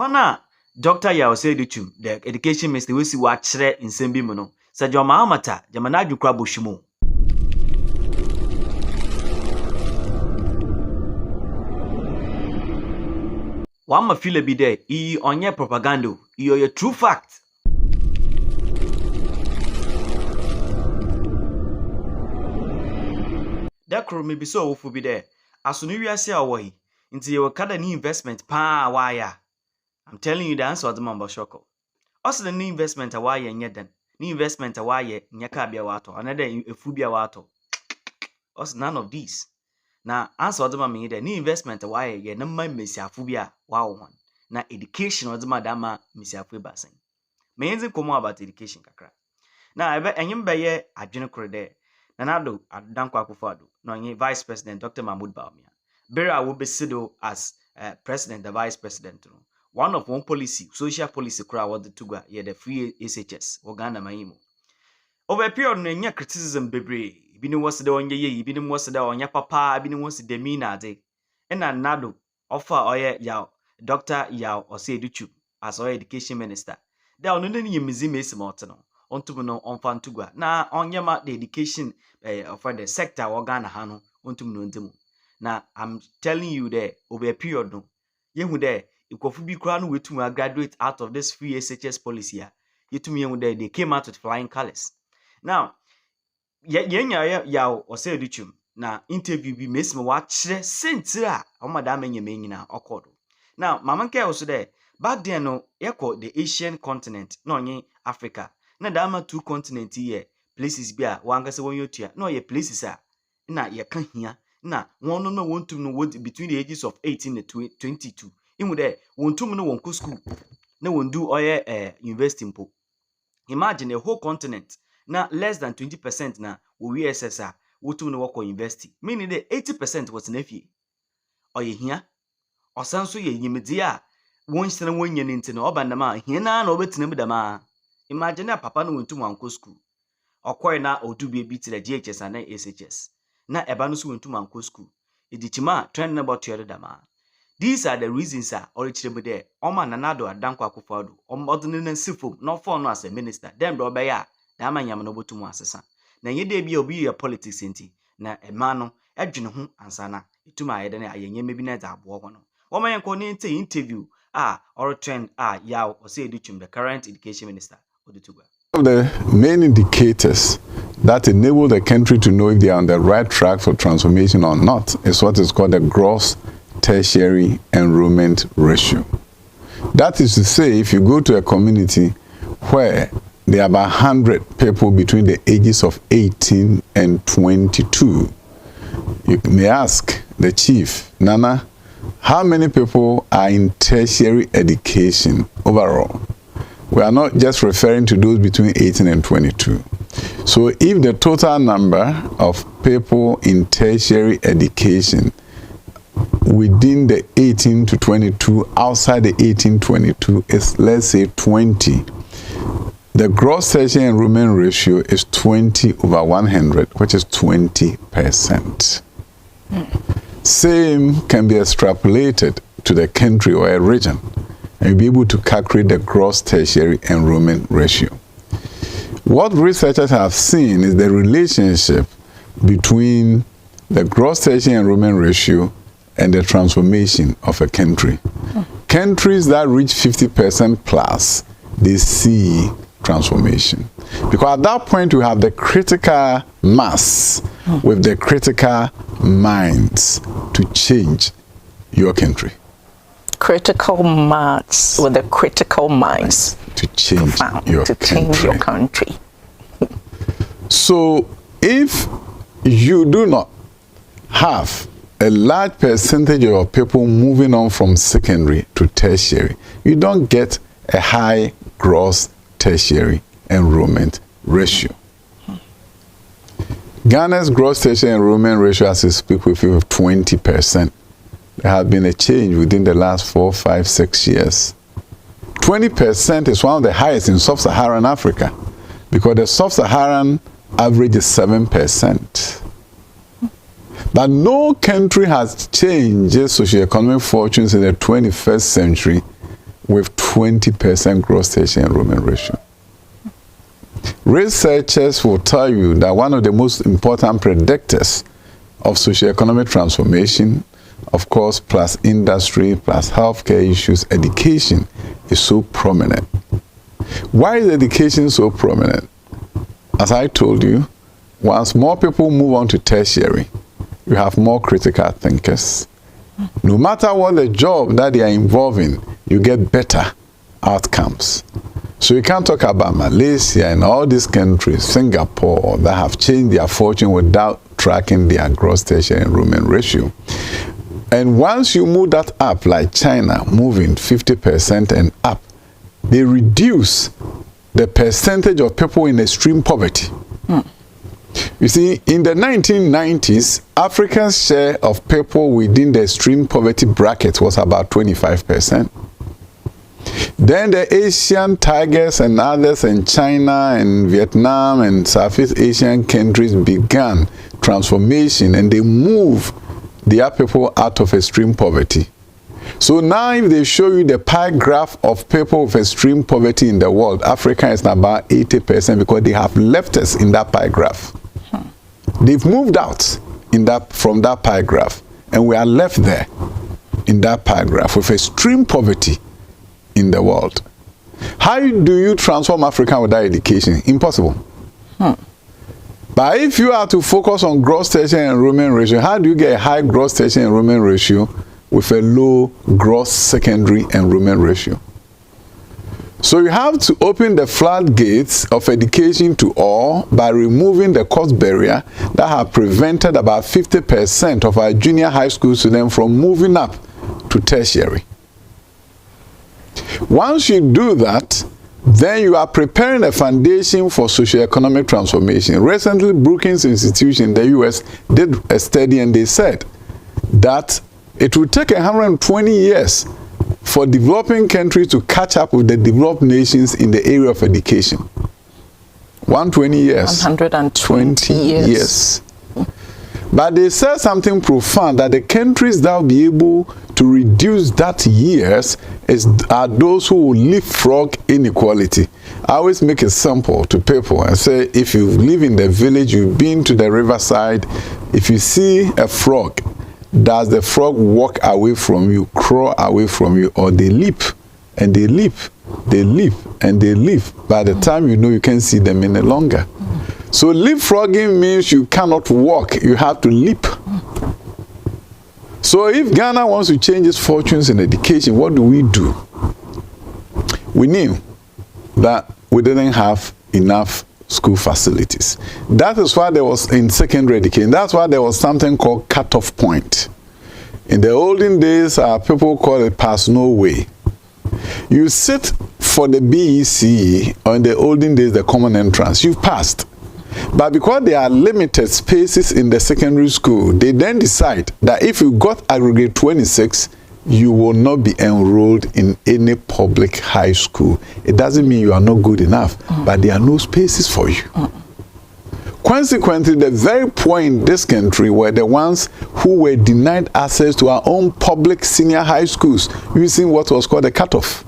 Kwana Dr. Yaw Adutwum, the education minister, we see what share in Sembi Mono. Said your mamata, Nana Addo Bushimo. One ma feel be there, on your propaganda, your true fact. That could maybe so for be there. As soon as you say away, into your kind of new investment, wire. I'm telling you the answer of the Mambo Shoko. Also, the new investment a wire and yet then. New investment a wire, Nyakabia water, another a Fubia water. Also, none of these. Now, answer the mammy, the new investment a wire, ye no my Missia Fubia, wow one. Now, education or the Madama Missia Fubasin. Means come about education, Kakra. Now, I bet any baye a general there. Nana Addo Adutwum, no Vice President Dr. Mahmoud Bawumia. Bera will be sido as President, the Vice President. One of one policy, social policy, crowd the Tuga, ye the free SHS, Uganda Maimo. Over a period, no criticism bebre. Binu was the on ye, binu was the on ya papa, binu was the demeanor de. And Nana Addo offer Oye Yaw, Dr. Yaw Adutwum as our education minister. There are no museums mortano. Ontumno onfan tugwa na onyema the education for the sector organ hano ontumno ntemu na I'm telling you there over a period no yehu there ikofu bi kra no wetum graduate out of this free SHS policy ya yetum yehu there they came out with flying colors. Now yenya Yaw Adutwum na interview bi mesme wa kire sentira o madam enyeme nyina okodo. Now mama nke also there back then no yeko the Asian continent no onye Africa na dama two continents here places bia wanga se won yotua no ye places a na ye ka hia na won no wontum no between the ages of 18 and 22 imu there wontum no won school na won do oye university mpo. Imagine a whole continent na less than 20% na we SSR wotum no work university, meaning the 80% was nefie oye hia osanso ye nyimedi a won sene won nya nti no obandama hia na obetinam dama. Imagine a papa no went to Manco school. Or quite now or to be beat the GHS and SHS. Na Ebanus went to Manco school. Idichima trend about your dama. These are the reasons or it's there. Oma Nana Addo Adutwum, or modern and simple, not for as a minister. Then Robaya, Dama Yamanobo to Massasa. Na ye de be a politics inti. Na Emano, Edjun and Sana. To my head and I maybe net up one. Woman connect interview. Or trend Yaw Adutwum, the current education minister. One of the main indicators that enable the country to know if they are on the right track for transformation or not is what is called the gross tertiary enrollment ratio. That is to say, if you go to a community where there are about 100 people between the ages of 18 and 22, you may ask the chief, Nana, how many people are in tertiary education overall? We are not just referring to those between 18 and 22. So if the total number of people in tertiary education within the 18 to 22, outside the 18-22 is, let's say, 20, the gross tertiary enrollment ratio is 20 over 100, which is 20%. Same can be extrapolated to the country or a region, and be able to calculate the gross tertiary enrollment ratio. What researchers have seen is the relationship between the gross tertiary enrollment ratio and the transformation of a country. Countries that reach 50% plus, they see transformation. Because at that point, you have the critical mass with the critical minds to change your country. Critical mass with the critical minds to change your country. So if you do not have a large percentage of people moving on from secondary to tertiary, you don't get a high gross tertiary enrollment ratio. Ghana's gross tertiary enrollment ratio, as we speak with you, of 20%. There has been a change within the last 4, 5, 6 years. 20% is one of the highest in sub-Saharan Africa, because the sub-Saharan average is 7%. But no country has changed its socioeconomic fortunes in the 21st century with 20% gross tertiary enrollment ratio. Researchers will tell you that one of the most important predictors of socioeconomic transformation, of course, plus industry, plus healthcare issues, education is so prominent. Why is education so prominent? As I told you, once more people move on to tertiary, you have more critical thinkers. No matter what the job that they are involved in, you get better outcomes. So you can't talk about Malaysia and all these countries, Singapore, that have changed their fortune without tracking their gross tertiary enrollment ratio. And once you move that up, like China, moving 50% and up, they reduce the percentage of people in extreme poverty. You see, in the 1990s, Africa's share of people within the extreme poverty bracket was about 25%. Then the Asian tigers and others in China and Vietnam and Southeast Asian countries began transformation, and they moved their people out of extreme poverty. So now if they show you the pie graph of people with extreme poverty in the world, Africa is about 80% because they have left us in that pie graph. They've moved out from that pie graph, and we are left there in that pie graph with extreme poverty in the world. How do you transform Africa without education? Impossible. But if you are to focus on gross tertiary enrollment ratio, how do you get a high gross tertiary enrollment ratio with a low gross secondary enrollment ratio? So you have to open the floodgates of education to all by removing the cost barrier that have prevented about 50% of our junior high school students from moving up to tertiary. Once you do that, then you are preparing a foundation for socioeconomic transformation. Recently, Brookings Institution in the US did a study, and they said that it will take 120 years for developing countries to catch up with the developed nations in the area of education. 120 years. 120 years. But they said something profound, that the countries that will be able to reduce that years are those who will leapfrog inequality. I always make a sample to people and say, if you live in the village, you've been to the riverside, if you see a frog, does the frog walk away from you, crawl away from you, or they leap and they leap, they leap and they leap? By the time you know, you can't see them any longer. So leapfrogging means you cannot walk, you have to leap. So if Ghana wants to change its fortunes in education, what do? We knew that we didn't have enough school facilities. That is why there was, in secondary education, that's why there was something called cutoff point. In the olden days, people call it pass no way. You sit for the BECE, or in the olden days, the common entrance, you've passed. But because there are limited spaces in the secondary school, they then decide that if you got aggregate 26, you will not be enrolled in any public high school. It doesn't mean you are not good enough, but there are no spaces for you. Consequently, the very poor in this country were the ones who were denied access to our own public senior high schools using what was called a cutoff.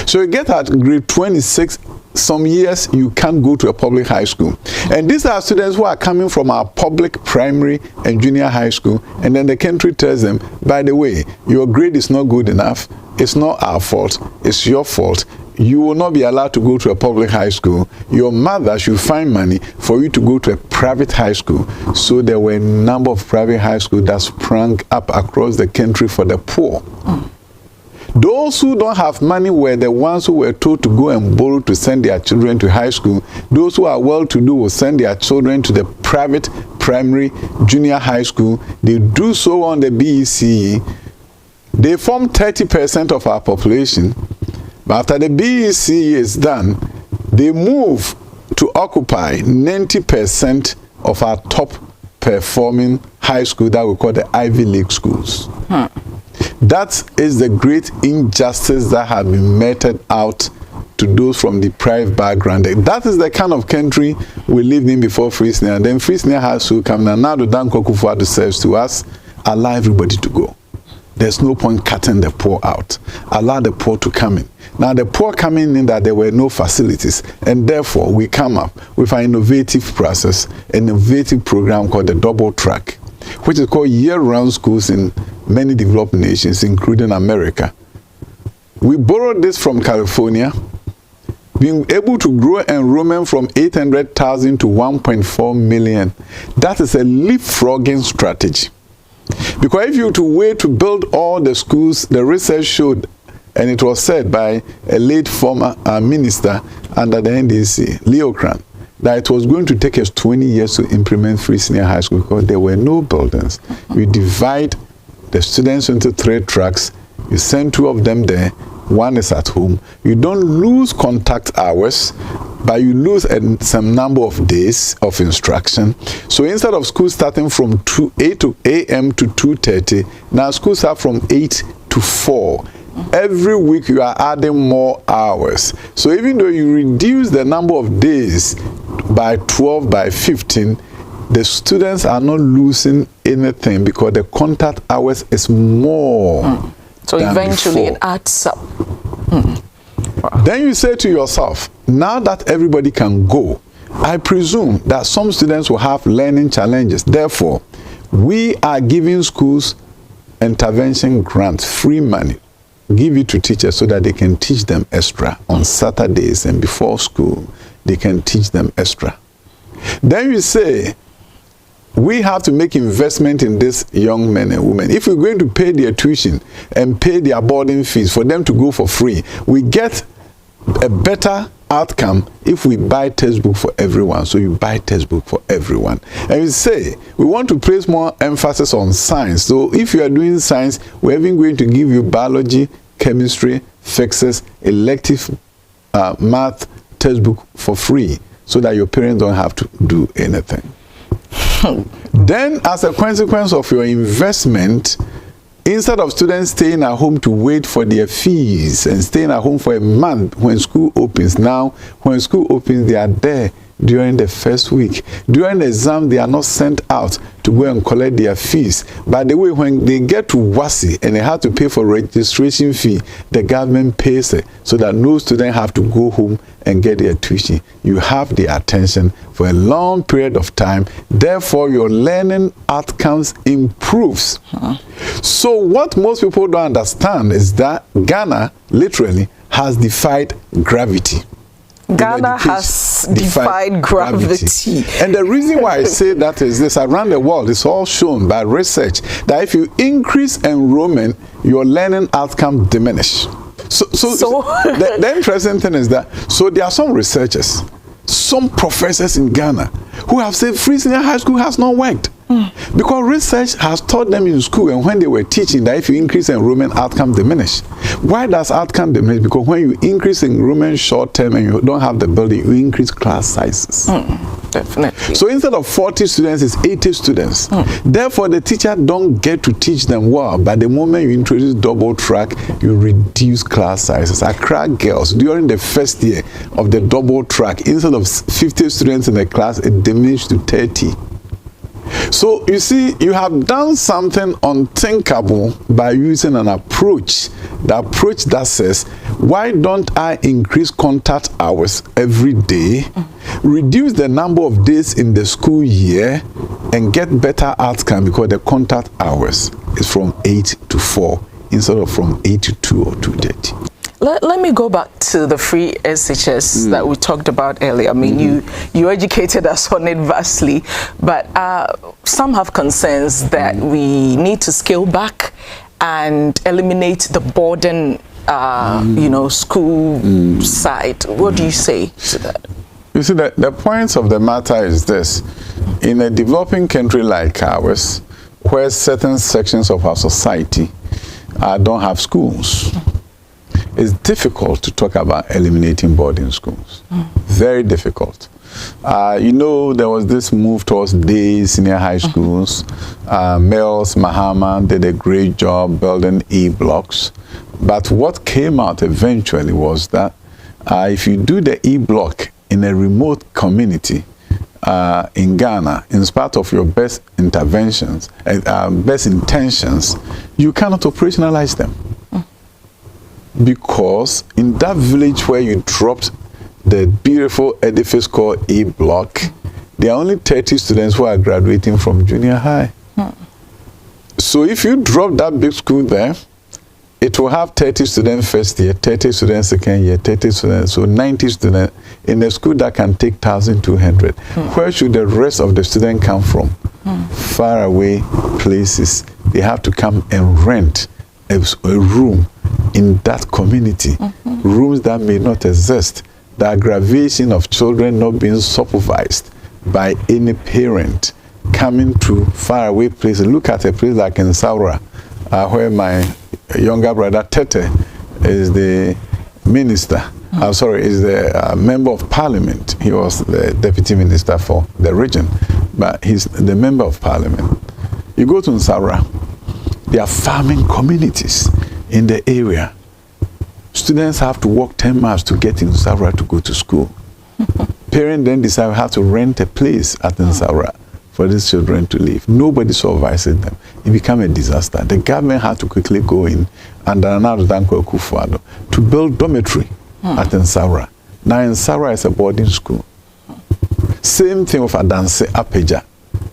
So you get at grade 26, some years you can't go to a public high school. And these are students who are coming from our public primary and junior high school, and then the country tells them, by the way, your grade is not good enough, it's not our fault, it's your fault. You will not be allowed to go to a public high school. Your mother should find money for you to go to a private high school. So there were a number of private high schools that sprang up across the country for the poor. Those who don't have money were the ones who were told to go and borrow to send their children to high school. Those who are well-to-do will send their children to the private primary, junior high school. They do so on the BECE. They form 30% of our population. But after the BECE is done, they move to occupy 90% of our top performing high school that we call the Ivy League schools. That is the great injustice that has been meted out to those from deprived background. That is the kind of country we lived in before Free Senior. Then Free Senior has to come. Nana Addo serves to us, allow everybody to go. there's no point cutting the poor out. Allow the poor to come in. Now the poor coming in that there were no facilities, and therefore we come up with an innovative process, an innovative program called the double track, which is called year-round schools in many developed nations, including America. We borrowed this from California, being able to grow enrollment from 800,000 to 1.4 million. That is a leapfrogging strategy. Because if you were to wait to build all the schools, the research showed, and it was said by a late former minister under the NDC, Leo Kran, that it was going to take us 20 years to implement free senior high school because there were no buildings. You divide the students into 3 tracks, you send 2 of them there, 1 is at home. You don't lose contact hours, but you lose some number of days of instruction. So instead of school starting from 8 a.m. to 2:30, now schools start from 8 to 4. Every week you are adding more hours. So even though you reduce the number of days by 12, by 15, the students are not losing anything because the contact hours is more. So eventually it adds up. Wow. Then you say to yourself, now that everybody can go, I presume that some students will have learning challenges. Therefore, we are giving schools intervention grants, free money, give it to teachers so that they can teach them extra on Saturdays and before school. They can teach them extra. Then you say, we have to make investment in these young men and women. If we're going to pay their tuition and pay their boarding fees for them to go for free, we get a better outcome if we buy textbook for everyone. So you buy textbook for everyone. And you say, we want to place more emphasis on science. So if you are doing science, we're even going to give you biology, chemistry, physics, elective math textbook for free so that your parents don't have to do anything. Then, as a consequence of your investment, instead of students staying at home to wait for their fees and staying at home for a month when school opens, now when school opens, they are there during the first week. During the exam, they are not sent out to go and collect their fees. By the way, when they get to WASI and they have to pay for registration fee, the government pays it so that no student have to go home and get their tuition. You have their attention for a long period of time. Therefore, your learning outcomes improves. So what most people don't understand is that Ghana literally has defied gravity. Ghana has defied gravity. And the reason why I say that is this: around the world, it's all shown by research that if you increase enrollment, your learning outcome diminish. So the interesting thing is that, so there are some researchers, some professors in Ghana who have said free senior high school has not worked. Because research has taught them in school and when they were teaching that if you increase enrollment, outcome diminish. Why does outcome diminish? Because when you increase enrollment short term and you don't have the building, you increase class sizes. Definitely. So instead of 40 students, it's 80 students. Therefore, the teacher don't get to teach them well. But the moment you introduce double track, you reduce class sizes. Accra girls, during the first year of the double track, instead of 50 students in the class, it diminished to 30. So you see, you have done something unthinkable by using an approach. The approach that says, why don't I increase contact hours every day, reduce the number of days in the school year, and get better outcome because the contact hours is from 8 to 4 instead of from 8 to 2 or 2:30. Let me go back to the free SHS that we talked about earlier. I mean, you educated us on it vastly, but some have concerns that we need to scale back and eliminate the burden, you know, school side. What do you say to that? You see, the point of the matter is this. In a developing country like ours, where certain sections of our society don't have schools, it's difficult to talk about eliminating boarding schools. Very difficult. You know, there was this move towards day senior high schools. Mills, Mahama did a great job building E-blocks. But what came out eventually was that if you do the E-block in a remote community, in Ghana, in spite of your best interventions, best intentions, you cannot operationalize them. Because in that village where you dropped the beautiful edifice called E Block, there are only 30 students who are graduating from junior high. So if you drop that big school there, it will have 30 students first year, 30 students second year, 30 students, so 90 students in a school that can take 1,200. Where should the rest of the students come from? Far away places. They have to come and rent a room in that community, rooms that may not exist. The aggravation of children not being supervised by any parent coming to faraway places. Look at a place like in Saura, where my younger brother Tete is the minister. Is the member of parliament. He was the deputy minister for the region, but he's the member of parliament. You go to Saura, there are farming communities in the area. Students have to walk 10 miles to get in Saura to go to school. Parents then decide how to rent a place at Saura for these children to live. Nobody supervises them. It became a disaster. The government had to quickly go in under Nana Addo to build dormitory at Saura. Now Saura is a boarding school. Same thing with Adanse Apeja.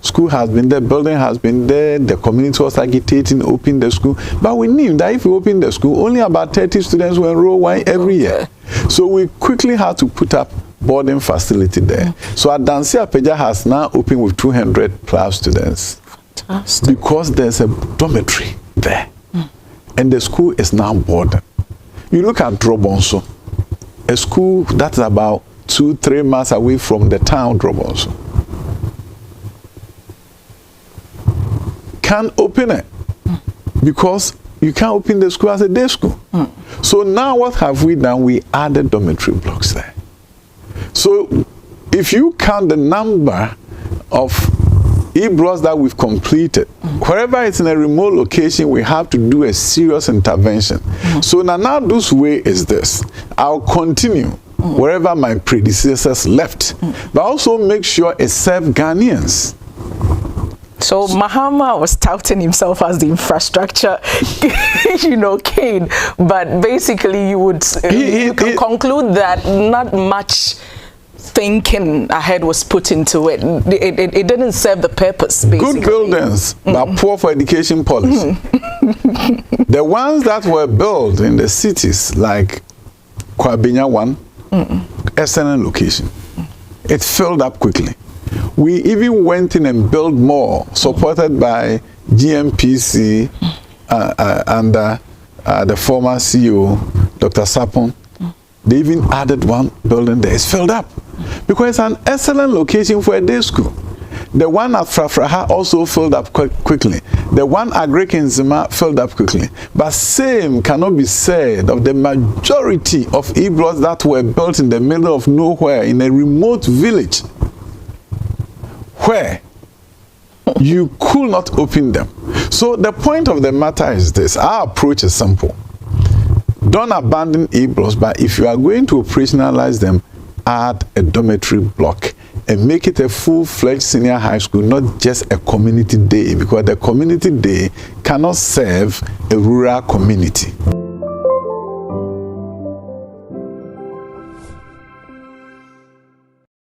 School has been there, building has been there, the community was agitating, open the school. But we knew that if we open the school, only about 30 students will enroll one every year. So we quickly had to put up boarding facility there. So Adanse Apeja has now opened with 200 plus students. Fantastic. Because there's a dormitory there. And the school is now boarded. You look at Drobonso, a school that's about 2-3 miles away from the town Drobonso. Can't open it because you can't open the school as a day school. So now what have we done? We added dormitory blocks there. So if you count the number of e-blocks that we've completed, wherever it's in a remote location, we have to do a serious intervention. So Nana Addo's way is this. I'll continue wherever my predecessors left, but also make sure it serves Ghanaians. So Mahama was touting himself as the infrastructure, king, but basically you would conclude that not much thinking ahead was put into it. It didn't serve the purpose, basically. Good buildings, but poor for education policy. The ones that were built in the cities, like Kwabinya 1, excellent location. It filled up quickly. We even went in and built more, supported by GMPC under the former CEO, Dr. Sapon. They even added one building there. It's filled up because it's an excellent location for a day school. The one at Frafraha also filled up quickly. The one at Greek in Zima filled up quickly. But same cannot be said of the majority of e-blocks that were built in the middle of nowhere in a remote village, where you could not open them. So the point of the matter is this. Our approach is simple. Don't abandon e-blocks, but if you are going to operationalize them, add a dormitory block and make it a full-fledged senior high school, not just a community day, because the community day cannot serve a rural community.